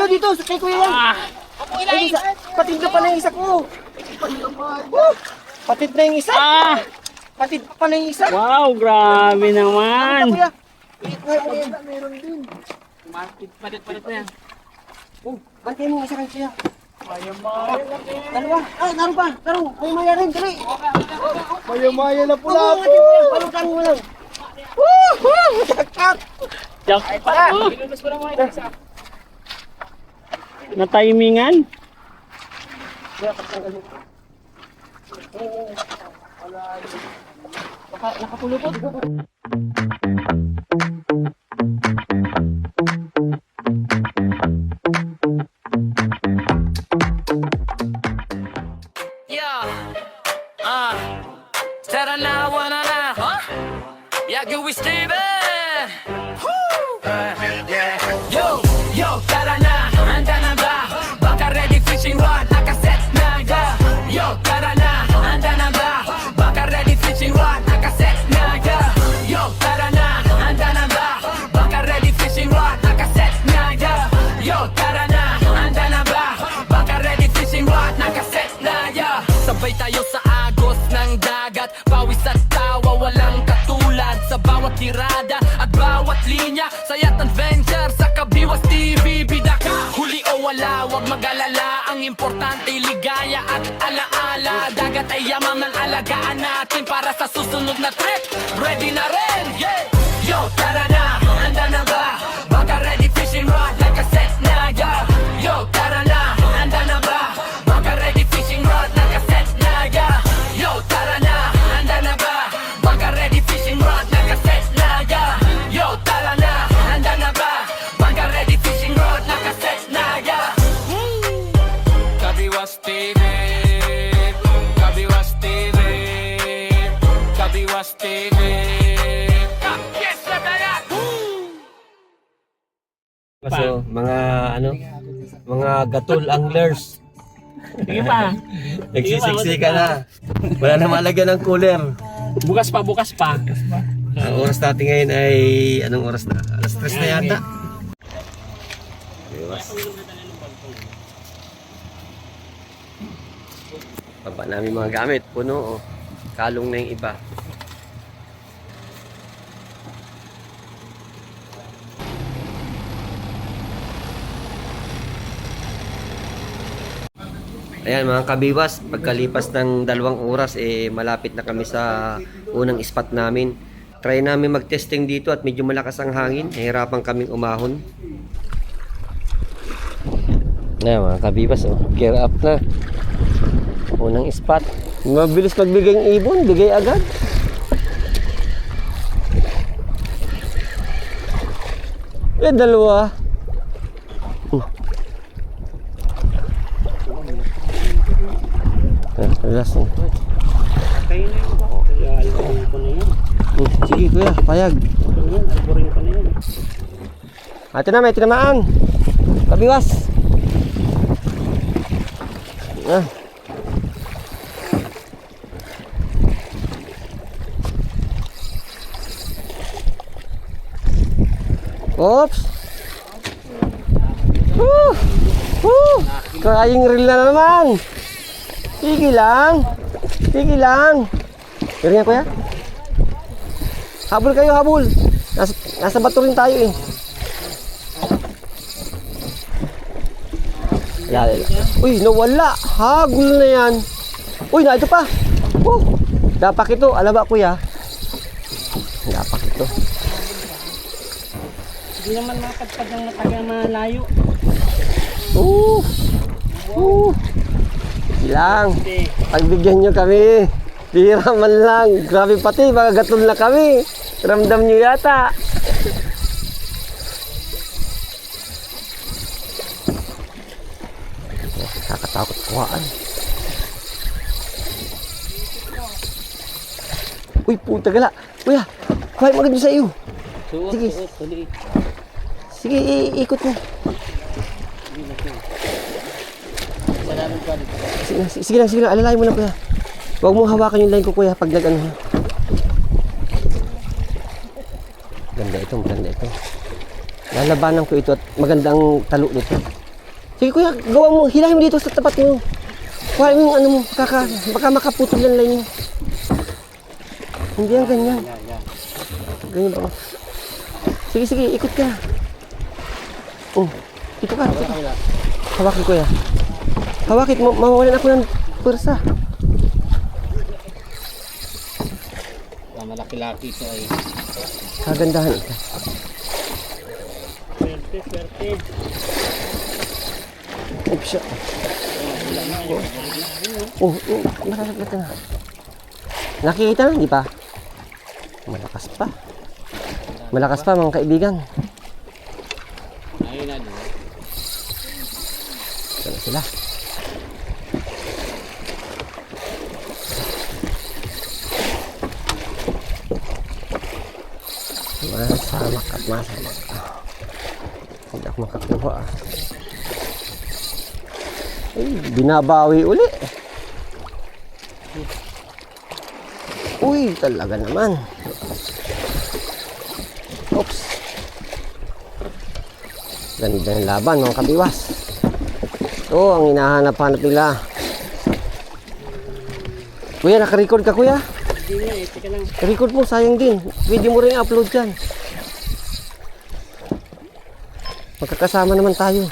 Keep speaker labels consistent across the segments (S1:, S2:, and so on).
S1: dito, kay kuya yan. Ay, patid na pala yung isa ko. Patid na yung isa. Patid pa pala yung isa.
S2: Wow, grabe naman.
S1: Kuya. Meron din.
S2: Palit na yan.
S1: Bantay mo isa kay kuya. Dalawa. Naroon pa. Naroon. May maya rin. Dali.
S3: Maya-maya na pula po.
S1: Palukan mo lang. Woo! Jackpot!
S2: Jackpot! Na-timingan?
S1: Nakapulupot.
S4: Tara na, wana na, Yaguwi Steven. Yo, tara na, handa na ba? Baka ready fishing rod, nakaset na ga. Yo, tara na, handa na ba? Baka ready fishing rod, nakaset na ga. Yo, tara na, handa na ba? Baka ready fishing rod, nakaset na ga. Yo, tara na, handa na ba? Baka ready fishing rod, nakaset na ga. Sabay tayo sa agos ng dagat, pawis at tawa, walang katulad sa bawat tirada at bawat linya. Saya't adventure sa Kabiwas TV, bida ka, huli o wala, wag mag-alala. Ang importante ligaya at alaala. Dagat ay yamang ng alagaan natin para sa susunod na trip. Ready na rin, yeah! Yo, tara na, handa na ba? Baka ready fishing rod like a set na, yeah! Yo, tara na, handa na ba? Baka ready fishing rod like a set na, yeah! Yo, tara na, handa na ba? Baka ready fishing rod like a set na, yeah! Yo, tara na, handa na ba? Baka ready fishing rod like a set na, yeah! Kabiwas TV, Kabiwas TV, Kabiwas TV. Yes, na.
S3: So, mga gatol anglers.
S2: Sige pa.
S3: Nagsisiksika na. Wala na malagyan ng cooler.
S2: Bukas pa.
S3: Ang oras natin ngayon ay, anong oras na? Alas 3 na yata. Biwas. Baba namin mga gamit. Puno, oh. Kalong na yung iba. Ayan mga kabiwas, pagkalipas ng 2 oras malapit na kami sa unang spot namin. Try namin mag-testing dito at medyo malakas ang hangin. Nahirapan kaming umahon. Ayan mga kabiwas, gear up na. Unang spot. Mabilis magbigay ng ibon, bigay agad. Dalawa. Relax mo.
S2: Kayo na yun ba? Alborin ko na yan.
S3: Sige kuya, payag.
S2: Alborin ko na yan.
S3: Ito na, may tinamaan. Kabiwas. Oops. Kayang reel na naman. Sige lang. Sige lang. Pero nga kuya. Habol kayo, habol. Nasa bato rin tayo eh. Uy, nawala. Hagul na yan. Uy, na ito pa. Dapak ito. Alam ba kuya? Dapak ito.
S2: Hindi naman makapagpag ng matagang malayo.
S3: Lang. Pagbigyan nyo kami. Bihira man lang. Grabe pati, mga gatol na kami. Ramdam nyo yata. Nakakatakot kuhaan. Uy, puta gala. Kuya, kuhay mo agad sa iyo. Sige. Sige, ikot mo. Sige lang, alalahin mo lang kuya. Huwag mong hawakan yung line ko kuya pag nag-ano. Maganda ito. Lalabanan ko ito at magandang talo nito. Sige kuya, gawa mo. Hilahin mo dito sa tapat mo. Kuha mo yung ano mo. Baka makaputol yung line mo. Hindi yan ganyan. Ganyan ba? Sige, ikot ka. Oh, dito ka. Hawakin ko ya. Hawakin mo, mawawalan ako ng pwersa.
S2: Malaki-laki ito ay.
S3: Kagandahan ito.
S2: Swerte.
S3: Oops. Nakalat na. Nakikita na, hindi pa? Malakas pa mga kaibigan.
S2: Ayun na doon.
S3: Ito na sila. Masamak at masamak. Hindi ako makakuha ah. Ay, binabawi uli. Uy, talaga naman. Oops. Ganda ng laban mga kabiwas. Ito ang hinahanap-hanap nila. Kuya, naka-record ka kuya?
S2: Hindi nga eh, teka lang.
S3: Record mo, sayang din. Pwede mo rin upload dyan. Magkakasama naman tayo.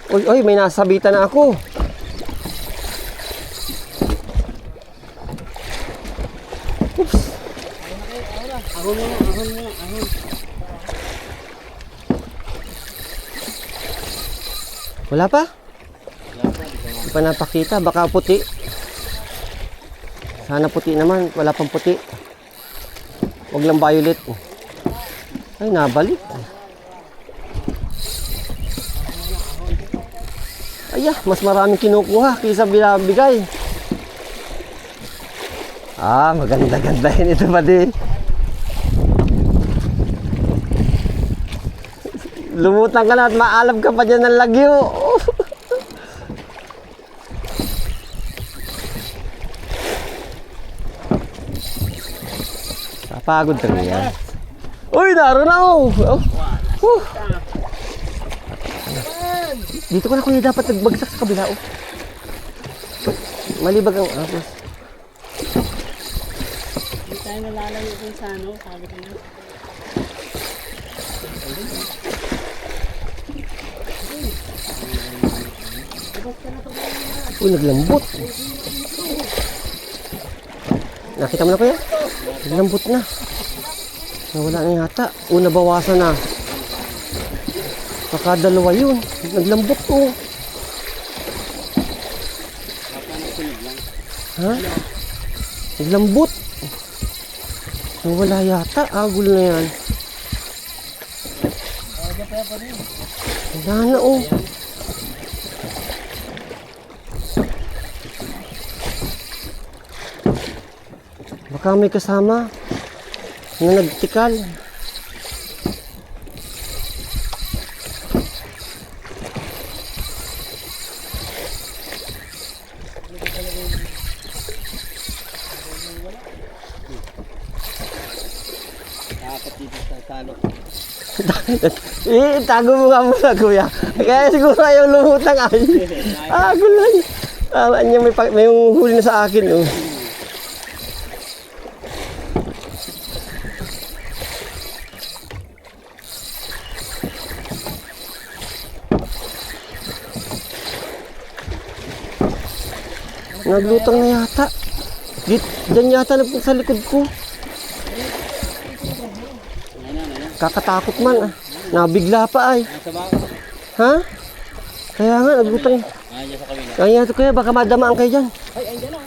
S3: Uy, may nasabitan na ako. Oops.
S2: Ahon mo na.
S3: Wala pa? Hindi pa napakita. Baka puti. Sana puti naman. Wala pang puti. Huwag lang violet. Ay, nabalik. Ay, mas maraming kinukuha kaysa binabigay. Ah, maganda-ganda yun ito pa di. Lumutang ka na at maalam ka pa dyan ng lagyo. Kapagod talaga yan. Uy, naroon na ako. Dito ko na kuya dapat nagbagsak sa kabila. Malibag ang ahos.
S2: Hindi tayo nalalayo kung sa ano, sabi ko na.
S3: Uy, naglambot. Nakita mo na kuya? Naglambot na. Nawala na yata. Nabawasan na. Nakadalawa yun. Naglambot ko. Ha? Naglambot. Nawala yata. Agul na yan. Wala na oh. Baka may kasama na nagtikal.
S2: Dapat dito sa salo.
S3: Tago mo nga muna kuya. Kaya siguro ayaw lumutang ay. Gulay. Niya may huli na sa akin oh. Naglutang na yata. Diyan yata sa likod ko. Kakatakot man ah. Nabigla pa ay. Ha? Kaya nga, naglutang. Kaya ito kuya, baka madamaan kayo dyan.
S2: Ay, andyan na.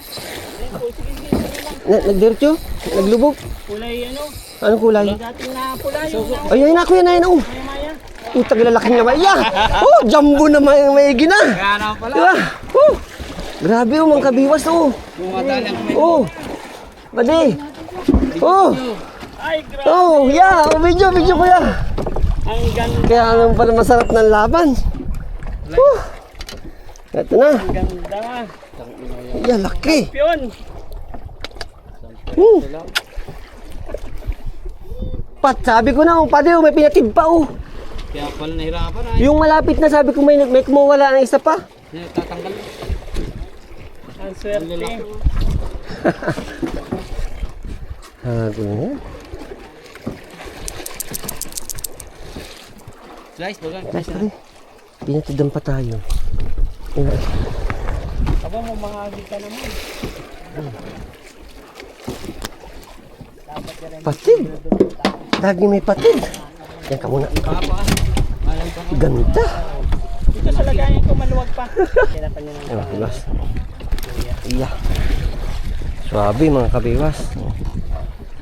S3: Nagdiretso? Naglubog?
S2: Kulay ano?
S3: Anong kulay?
S2: Dating na pula yung
S3: Ay, ayun na kuya, ayun na oh.
S2: maya.
S3: Utang lalaki naman. Jumbo naman yung may gina.
S2: Kaya na pala.
S3: Diba? Grabe oh, mga kabiwas oh.
S2: Bumadalang kami.
S3: Oh. Badi. Oh.
S2: Ay, grabe.
S3: Oh, yeah. Oh, video kuya.
S2: Ang ganda.
S3: Kaya naman pala masarap ng laban. Ito na.
S2: Ang ganda.
S3: Yeah, laki.
S2: Pion.
S3: Pat, sabi ko na, pati may pinatid pa oh.
S2: Kaya pala nahirapan ay.
S3: Yung malapit na sabi ko may kumawala ng isa pa.
S2: Tatanggal.
S1: Ang swerte.
S3: Hago na.
S2: Slice, baga.
S3: Guys, pare. Pinatidan pa tayo.
S1: Aba, mamahagi ka naman.
S3: Patid. Lagi may patid. Yan ka muna. Ganda.
S1: Dito sa lagayan ko maluwag pa. Hirapan niya ng
S3: Ano, kabiwas. Iya. Swabe mga kabiwas.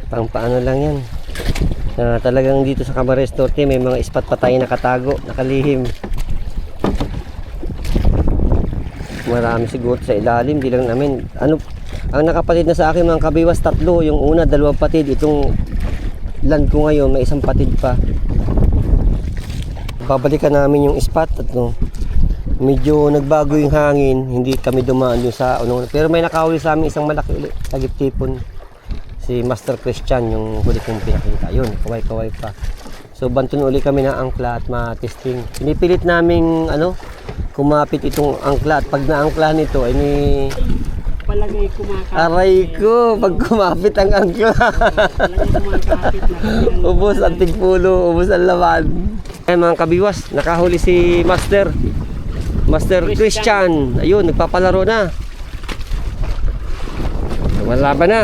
S3: Pang paano lang yan. Talagang dito sa Camarines Norte may mga spot pa tayo nakatago, nakalihim. Marami siguro sa ilalim, di lang namin. Ano, ang nakapatid na sa akin mga kabiwas, 3. Yung una, 2 patid. Itong land ko ngayon, may 1 patid pa. Babalikan namin yung spot at medyo nagbago yung hangin, hindi kami dumaan yung sa pero may nakahuli sa amin isang malaki ulit, tagip-tipon. Si Master Christian yung huli kong pinakita. Yun, kaway-kaway pa. So banton uli kami ng angkla at ma-testing. Pinipilit naming kumapit itong angkla at pag naangklahan ito ay
S1: Palagay kumakapit.
S3: aray ko, pag kumapit ang angkla.
S1: Palagay kumakapit na.
S3: Ubos ang tigpulo, ubos ang laman. Ayan mga kabiwas, nakahuli si Master Christian. Ayun, nagpapalaro na. Malaban na.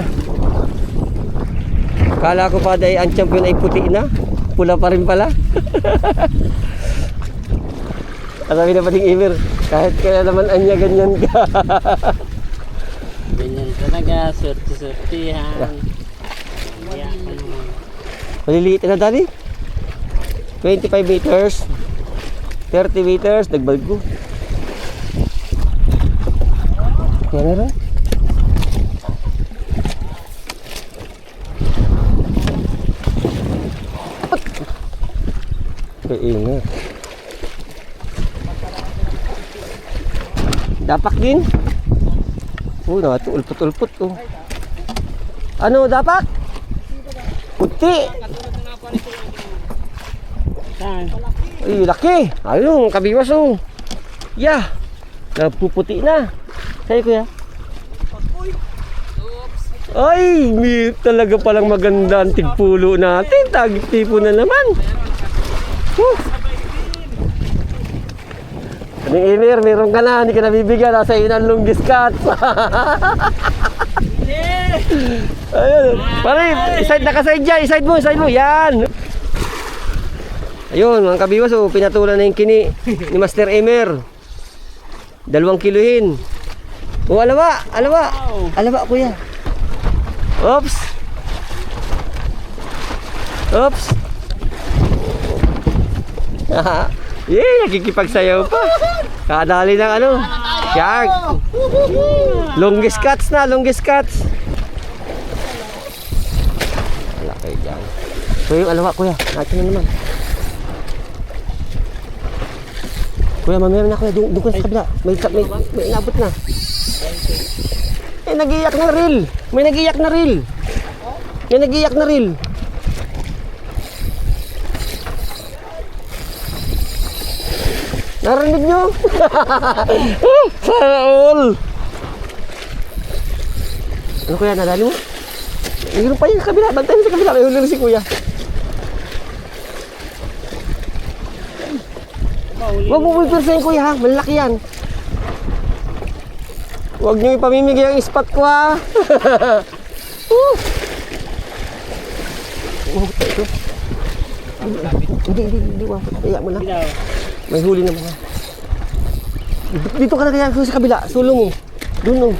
S3: Kala ko pa dahil ang champion ay puti na. Pula pa rin pala. Sabi na pating Imer, kahit kaya naman anya ganyan ka.
S1: Ganyan talaga, swerte-swertihan. Kaya ano.
S3: Maliliit na dali. 25 meters. 30 meters, nagbalgo. Kaya na rin. Kaingat. Dapak din. Nato ulpot-ulpot oh. Ano dapak? Puti.
S1: Saan?
S3: Ay, laki. Ayun, kabiwas oh. Yeah. Napuputi na. Sa'yo kuya. Ay, may talaga palang maganda ang tigpulo natin. Tagip-tipo na naman. Ano Emir, meron ka na. Hindi ka nabibigyan. Nasa inang longest cut. Ayun. Pare, nakaside dyan. Iside mo. Yan. Ayun, mga kabiwas. Oh, pinatulan na yung kini ni Master Emir. 2 kilohin. Oh, alawa. Alawa, kuya. Oops. Yeah, nakikipagsayaw pa. Kadali ng shark. Longest cuts. Wala kayo dyan. So yung alawa, kuya. Natin na naman. Kuya, mamaya na kuya. Doon ko sa kabila. May inabot na. Nag-iyak na reel. May nag-iyak na reel. Narinig nyo? Sana all. Ano kuya, nadali mo? Mayroon pa yung kabila. Bantay mo sa kabila. May huli si kuya. Huwag mo pulpulsahin kuya ha. Malaki yan. Huwag nyo ipamimigay ang spot ko ha. Hindi. Kaya mo lang. May huli naman. Dito ka na kaya sa kabila. Sulong Doon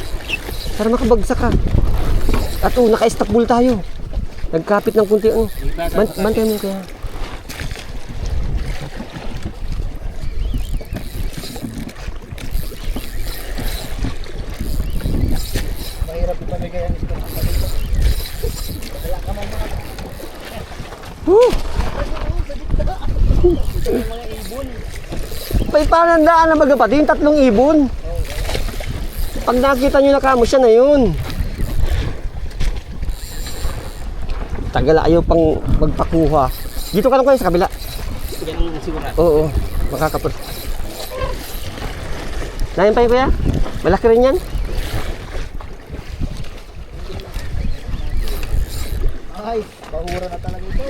S3: para makabagsak ka. At naka-stop tayo. Nagkapit ng kunti. Bantay mo kaya. Mahirap ipamigay ang spot. Wala ka man mga. Mga ibon. May panandaan na magapati yung 3 ibon. Pag nakita nyo na kamo siya na yun. Tagal ayaw pang magpakuha. Dito ka lang kuya sa kabila.
S2: Yan ang sigurado.
S3: Oo, makakapos. Lain pa yun kuya? Malaki rin yan?
S1: Ay, bahura na talaga ito.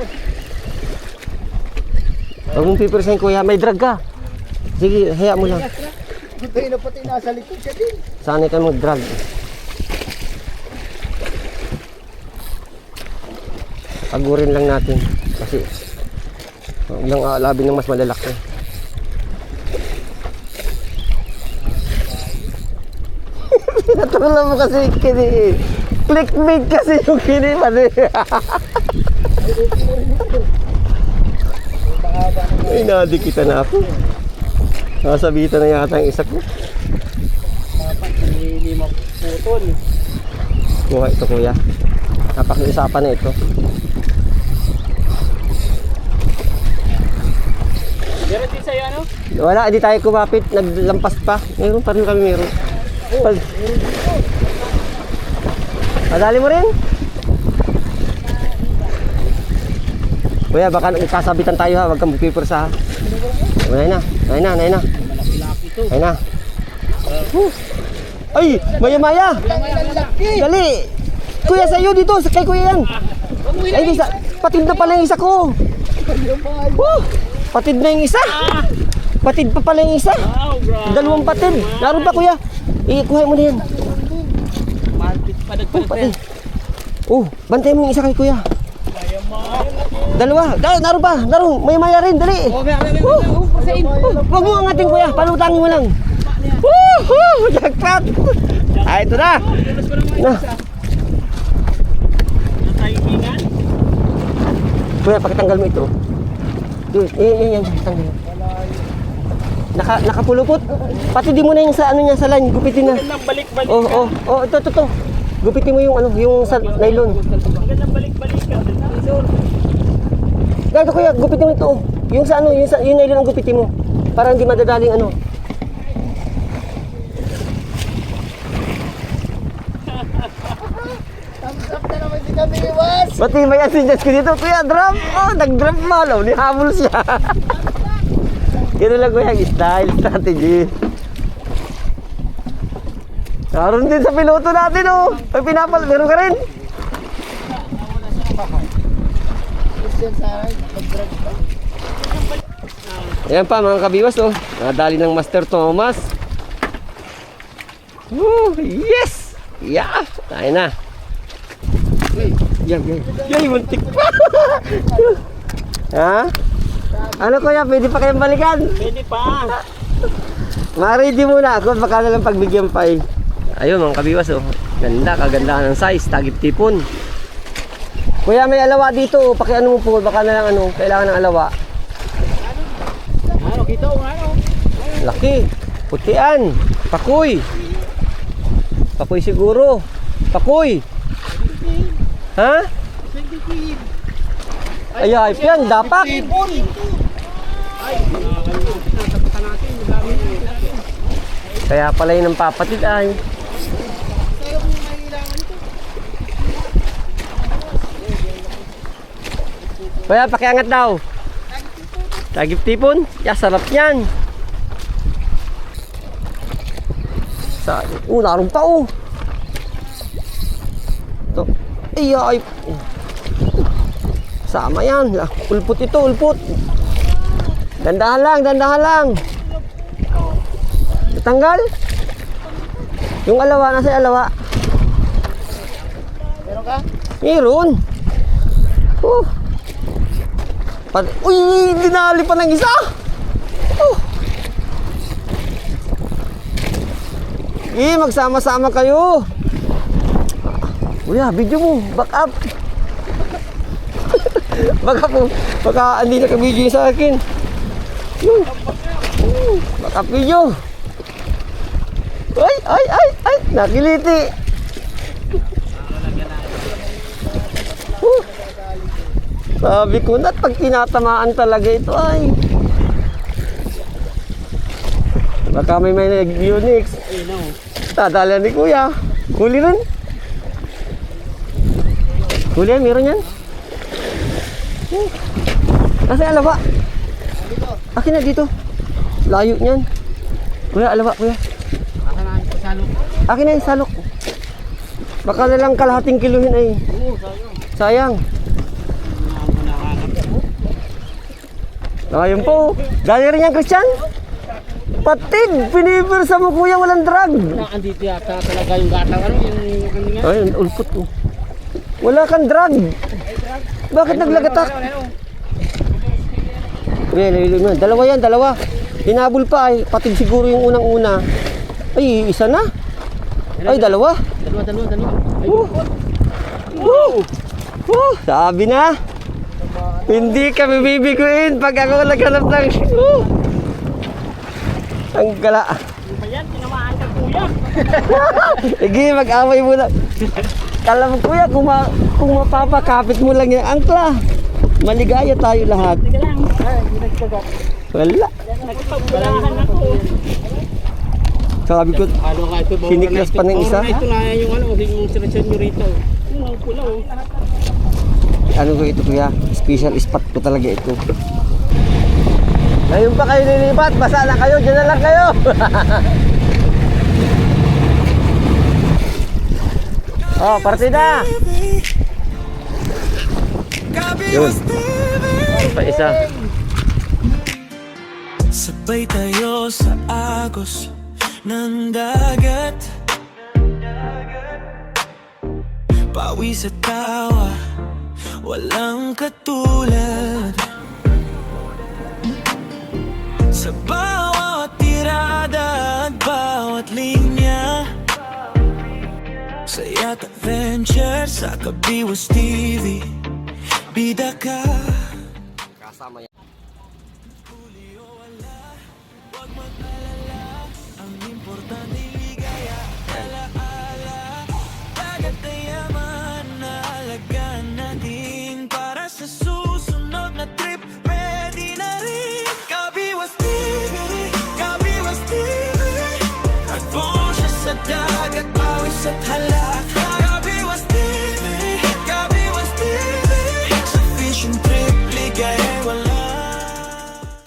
S3: Huwag mong pipirsahin kuya, may drag ka. Sige, haya mo lang.
S1: Buti na pati nasa likod siya din.
S3: Sanay ka mag-drag. Pagurin lang natin. Kasi huwag lang aalabin ng mas malalaki. Natulala mo kasi kini. Clickbait kasi yung kini pati. Ay, nadikita na ako. Nasabitan na yata ang isa ko.
S2: Dapat hindi maputol.
S3: Kuha ito kuya. Napakiusapan na ito.
S2: Meron din sa'yo ano?
S3: Wala, hindi tayo kumapit. Naglampas pa. Meron pa rin kami meron. Madali mo rin. Kuya, baka nagkasabitan tayo ha. Huwag kang magpipursa ha. Nay na.
S2: Malaki-laki to.
S3: Ay na. Ay, maya-maya. Dali. Kuya, sa'yo dito. Kay kuya yan. Ay, isa. Patid na pala yung isa ko. Patid na yung isa. Patid pa pala yung isa.
S2: Wow, bro.
S3: Dalawang patid. Naroon pa kuya. Ikuha mo na yan.
S2: Malpit pa nagpalpel.
S3: Oh, bantay mo yung isa kay kuya. Dalawa. Naroon pa. Naroon. Maya-maya rin. Dali. Huwag mo angatin kuya. Palutangin mo lang. Woohoo! Jackpot! Ah, ito na. Na.
S2: Natayimingan.
S3: Kuya, pakitanggal mo ito. Yan. Tanggal. Nakapulupot. Pati di mo na yung sa ano niya sa line. Gupitin na.
S2: Gandang balik-balik
S3: Oh, ito. Gupitin mo yung ano, yung sa nylon.
S2: Gandang balik-balik ka.
S3: Gato kuya, gupitin mo ito. Yung sa ano, yung nylon ang gupitin mo. Para hindi madadaling ano.
S1: Thumbs up na naman si kami, iwas.
S3: Pati may assistance ko dito. Kuya, drop. Oh, nag-drop malo. Nihabol siya. Gano'n lang kuya, style, strategy. Naroon din sa piloto natin oh. Ay meron ka rin.
S1: Christian Saray, nag-drag pa.
S3: Ayan pa mga kabiwas oh. Nadali ng Master Thomas. Yes! Yeah! Tayo na. Yay, muntik pa. Ha? Ano kuya, pwede pa kayong balikan?
S2: Pwede pa.
S3: Ma-ready muna ako, baka na lang pagbigyan pa eh. Ayun mga kabiwas oh. Ganda, kagandahan ng size, tagip tipon. Kuya, may alawa dito. Pakiano mo po, baka na lang ano, kailangan ng alawa.
S2: Ano, kita ko ano?
S3: Laki, putian, pakoy. Pakoy siguro. Pakoy. Ha? Ay, ayop yan, dapak. Kaya pala yun ang papatid ay. Kuya, pakiangat daw. Tagip tipon. Ya, sarap yan. Naroon pa oh. Ito. Ay. Sama yan. Ulpot ito, ulpot. Dandahan lang. Tanggal. Yung alawa, nasa yung alawa?
S1: Meron ka?
S3: Meron. Uy, dinali pa ng isa. Magsama-sama kayo. Kuya, video mo. Back up. Baka hindi na ka-video sa akin. Back up video. Ay, nakiliti. Sabi ko na, pag tinatamaan talaga ito ay. Baka may nag-Unix. Tadala ni kuya. Huli rin. Huli yan, meron yan. Nasa alawa? Akin na dito. Layo niyan. Kuya, alawa, kuya. Akin na yung salok. Baka na lang kalahating kiluhin ay. Sayang. Ayun po. Dali rin yan, Christian. Patid. Pinibir sa mo, kuya. Walang drag.
S2: Andito yata talaga yung gataw. Ano yung kanina?
S3: Ayun, ulpot ko. Wala kang drag. Bakit naglagatak? Kuya, lalilo mo. Dalawa yan, dalawa. Hinabol pa ay. Patid siguro yung unang-una. Ay, isa na. Ay, dalawa.
S2: Dalawa.
S3: Sabi na. Hindi kami bibiguin pag ako naghanap ng... Ang gala.
S1: Ayan, tinamaan ka kuya.
S3: Sige, mag-away muna. Kala mo kuya, kung mapapakapit mo lang yung angkla. Maligaya tayo lahat.
S1: Sige lang. Ay, hindi nagsagot.
S3: Wala.
S1: Nagpagbulahan ako.
S3: Sabi ko,
S2: Ano ka ito?
S3: Siniklas pa ng isa?
S2: Ito na yung ano, yung seleksyon nyo rito. Yung pula oh.
S3: ano ko ito kuya, special spot ko talaga ito. Ngayon pa kayo nilipat, basa na kayo, dyan na lang kayo. Oh, partida. Yun. Pa isa.
S4: Sabay tayo sa agos ng dagat, pawis at tawa, walang katulad. Sa bawat tirada at bawat linya, saya't adventure sa Kabiwas TV, bida ka.
S3: Kasama yan.
S4: Ang importante ligaya, alaala, dagat ay yaman na alagaan natin para sa susunod na trip. Ready na rin, Kabiwas TV, Kabiwas TV. Adventure sa dagat, pawis at halak.